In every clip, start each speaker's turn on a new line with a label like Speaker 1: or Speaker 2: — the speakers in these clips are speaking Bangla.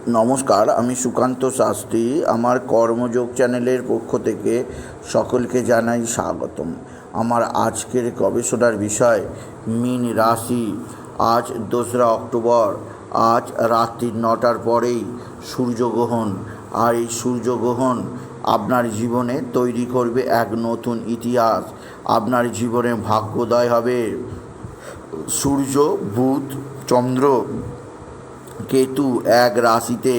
Speaker 1: নমস্কার, আমি সুকান্ত শাস্ত্রী। আমার কর্মযোগ চ্যানেলের পক্ষ থেকে সকলকে জানাই স্বাগতম। আমার আজকের গবেষণার বিষয় মীন রাশি। আজ 2রা অক্টোবর। আজ রাত্রি 9টার পরেই সূর্যগ্রহণ, আর এই সূর্যগ্রহণ আপনার জীবনে তৈরি করবে এক নতুন ইতিহাস। আপনার জীবনে ভাগ্যোদয় হবে। সূর্য, বুধ, চন্দ্র, কেতু এক রাশিতে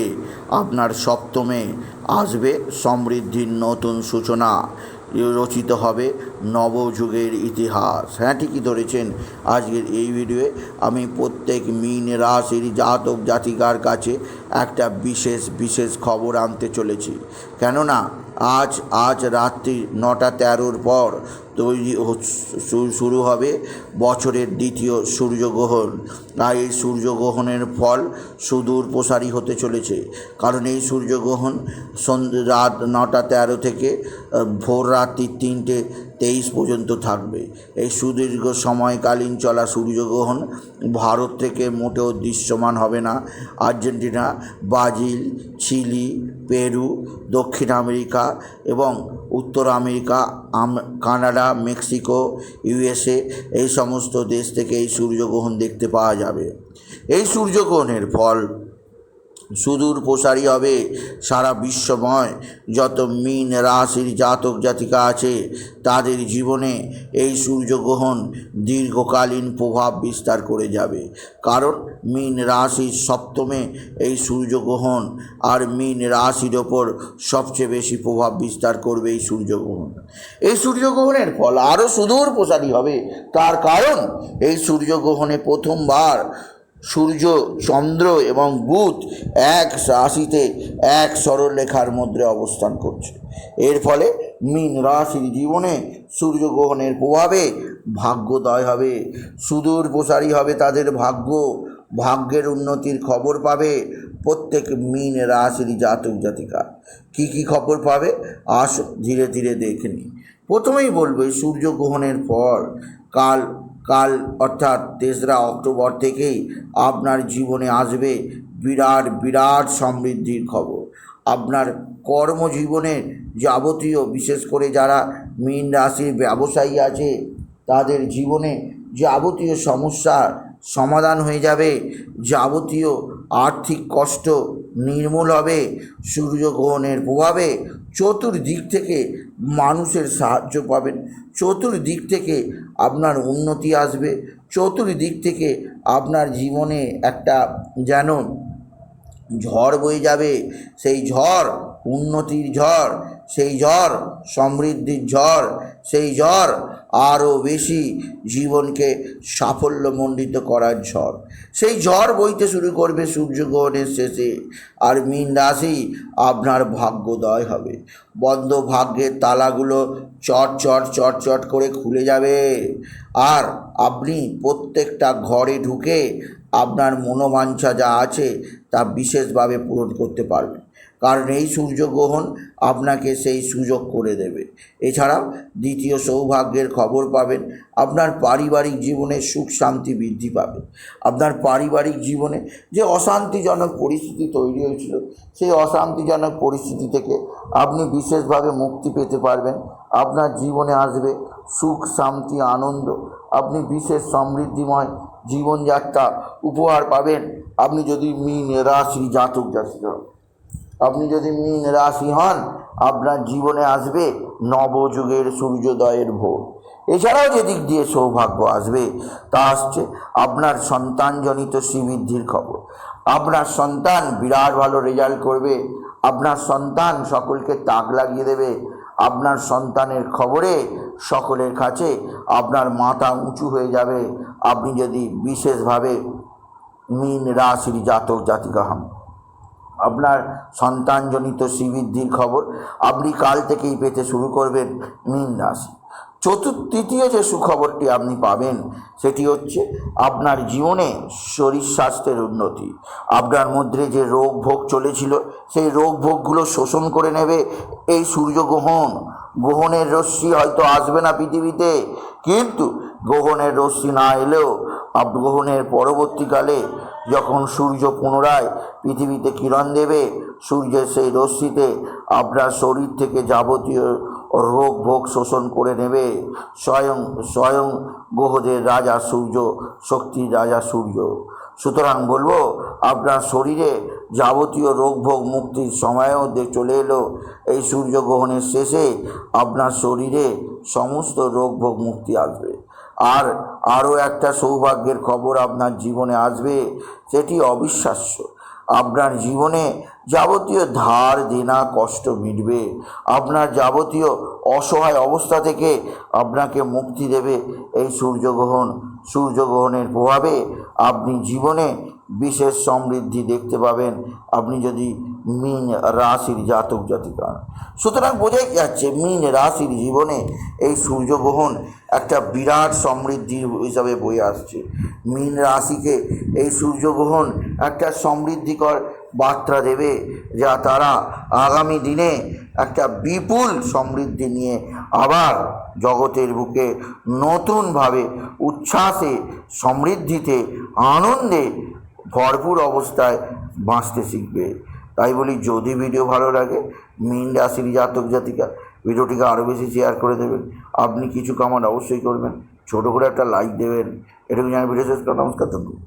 Speaker 1: আপনার সপ্তমে আসবে। সমৃদ্ধির নতুন সূচনা রচিত হবে, নবযুগের ইতিহাস। হ্যাঁ, ঠিকই ধরেছেন। আজকের এই ভিডিওয়ে আমি প্রত্যেক মীন রাশির জাতক জাতিকার কাছে একটা বিশেষ খবর আনতে চলেছি। কেননা আজ রাত্রি 9:13 পর তৈরি শুরু হবে বছরের দ্বিতীয় সূর্যগ্রহণ। আর এই সূর্যগ্রহণের ফল সুদূর প্রসারী হতে চলেছে। কারণ এই সূর্যগ্রহণ রাত 9:13 থেকে ভোর রাত্রি 3:23 পর্যন্ত থাকবে। এই সুদীর্ঘ সময়কালীন চলা সূর্যগ্রহণ ভারত থেকে মোটেও দৃশ্যমান হবে না। আর্জেন্টিনা, ব্রাজিল, চিলি, পেরু, দক্ষিণ আমেরিকা এবং উত্তর আমেরিকা, কানাডা, মেক্সিকো, ইউএসএ এই সমস্ত দেশ থেকে এই সূর্যগ্রহণ দেখতে পাওয়া যাবে। এই সূর্যগ্রহণের ফল সুদূর প্রসারী হবে সারা বিশ্বময়। যত মীন রাশির জাতক জাতিকা আছে তাদের জীবনে এই সূর্যগ্রহণ দীর্ঘকালীন প্রভাব বিস্তার করে যাবে। কারণ মীন রাশির সপ্তমে এই সূর্যগ্রহণ, আর মীন রাশির ওপর সবচেয়ে বেশি প্রভাব বিস্তার করবে এই সূর্যগ্রহণ। এই সূর্যগ্রহণের ফল আরও সুদূর প্রসারী হবে। তার কারণ এই সূর্যগ্রহণে প্রথমবার সূর্য, চন্দ্র এবং বুধ এক রাশিতে এক সরলরেখার মধ্যে অবস্থান করছে। এর ফলে মীন রাশির জীবনে সূর্যগ্রহণের প্রভাবে ভাগ্যোদয় হবে, সুদূর প্রসারী হবে তাদের ভাগ্যের উন্নতির খবর পাবে প্রত্যেক মীন রাশির জাতক জাতিকা। কী খবর পাবে আসো ধীরে ধীরে দেখে নিই। প্রথমেই বলবো, সূর্যগ্রহণের পর কাল অর্থাৎ 3রা অক্টোবর থেকেই আপনার জীবনে আসবে বিরাট সমৃদ্ধির খবর। আপনার কর্মজীবনে যাবতীয়, বিশেষ করে যারা মীন রাশির ব্যবসায়ী আছে তাদের জীবনে যাবতীয় সমস্যার সমাধান হয়ে যাবে। যাবতীয় আর্থিক কষ্ট নির্মূল হবে সূর্যগ্রহণের প্রভাবে। চতুর্দিক থেকে মানুষের সাহায্য পাবেন, চতুর্দিক থেকে আপনার উন্নতি আসবে, চতুর্দিক থেকে আপনার জীবনে একটা যেন ঝড় বয়ে যাবে। সেই ঝড় উন্নতির ঝড়, সেই ঝড় সমৃদ্ধির ঝড়, সেই ঝড় আরও বেশি জীবনকে সাফল্যমণ্ডিত করার ঝড়। সেই ঝড় বইতে শুরু করবে সূর্যগ্রহণের শেষে। আর মীন রাশি আপনার ভাগ্যোদয় হবে। বন্ধ ভাগ্যের তালাগুলো চট করে খুলে যাবে। আর আপনি প্রত্যেকটা ঘরে ঢুকে আপনার মনোবাঞ্ছা যা আছে তা বিশেষভাবে পূরণ করতে পারবেন। কারণ এই সূর্যগ্রহণ আপনাকে সেই সুযোগ করে দেবে। এছাড়াও দ্বিতীয় সৌভাগ্যের খবর পাবেন। আপনার পারিবারিক জীবনে সুখ শান্তি বৃদ্ধি পাবে। আপনার পারিবারিক জীবনে যে অশান্তিজনক পরিস্থিতি তৈরি হয়েছিল, সেই অশান্তিজনক পরিস্থিতি থেকে আপনি বিশেষভাবে মুক্তি পেতে পারবেন। আপনার জীবনে আসবে সুখ শান্তি আনন্দ। আপনি বিশেষ সমৃদ্ধিময় জীবনযাত্রা উপহার পাবেন। আপনি যদি মীন রাশি জাতক জাতিকা আপনি যদি মীন রাশি হন, আপনার জীবনে আসবে নবযুগের সূর্যোদয়ের ভোর। এছাড়াও যে দিক দিয়ে সৌভাগ্য আসবে তা আসছে আপনার সন্তানজনিত শ্রীবৃদ্ধির খবর। আপনার সন্তান বিরাট ভালো রেজাল্ট করবে। আপনার সন্তান সকলকে তাক লাগিয়ে দেবে। আপনার সন্তানের খবরে সকলের কাছে আপনার মাথা উঁচু হয়ে যাবে। আপনি যদি বিশেষভাবে মীন রাশির জাতক জাতিকা হন, আপনার সন্তানজনিত শ্রীবৃদ্ধির খবর আপনি কাল থেকেই পেতে শুরু করবেন মীন রাশি। তৃতীয় যে সুখবরটি আপনি পাবেন সেটি হচ্ছে আপনার জীবনে শরীর স্বাস্থ্যের উন্নতি। আপনার মধ্যে যে রোগ ভোগ চলেছিল সেই রোগ ভোগগুলো শোষণ করে নেবে এই সূর্যগ্রহণ। গ্রহণের রশ্মি হয়তো আসবে না পৃথিবীতে, কিন্তু গ্রহণের রশ্মি না এলেও গ্রহণের পরবর্তীকালে যখন সূর্য পুনরায় পৃথিবীতে কিরণ দেবে, সূর্যের সেই রশ্মিতে আপনার শরীর থেকে যাবতীয় রোগ ভোগ শোষণ করে নেবে। স্বয়ং গ্রহদের রাজা সূর্য, শক্তির রাজা সূর্য। সুতরাং বলবো, আপনার শরীরে যাবতীয় রোগ ভোগ মুক্তির সময়ও চলে এলো। এই সূর্যগ্রহণের শেষে আপনার শরীরে সমস্ত রোগ ভোগ মুক্তি আসবে। আর আরও একটা সৌভাগ্যের খবর আপনার জীবনে আসবে, সেটি অবিশ্বাস্য। আপনার জীবনে যাবতীয় ধার দেনা কষ্ট মিটবে। আপনার যাবতীয় অসহায় অবস্থা থেকে আপনাকে মুক্তি দেবে এই সূর্যগ্রহণের প্রভাবে আপনি জীবনে বিশেষ সমৃদ্ধি দেখতে পাবেন, আপনি যদি মীন রাশির জাতক জাতিকা। সুতরাং বোঝাই যাচ্ছে মীন রাশির জীবনে এই সূর্যগ্রহণ একটা বিরাট সমৃদ্ধি হিসাবে বয়ে আসছে। মীন রাশিকে এই সূর্যগ্রহণ একটা সমৃদ্ধিকর বার্তা দেবে, যা তারা আগামী দিনে একটা বিপুল সমৃদ্ধি নিয়ে আবার জগতের বুকে নতুনভাবে উচ্ছ্বাসে, সমৃদ্ধিতে, আনন্দে ভরপুর অবস্থায় বাঁচতে শিখবে। তাই বলি, যদি ভিডিও ভালো লাগে মীন রাশির জাতক জাতিকা, ভিডিওটিকে আরও বেশি শেয়ার করে দেবেন। আপনি কিছু কমেন্ট অবশ্যই করবেন, ছোটো করে একটা লাইক দেবেন। এটুকু জানি ভিডিও শেষ করা। নমস্কার, ধন্যবাদ।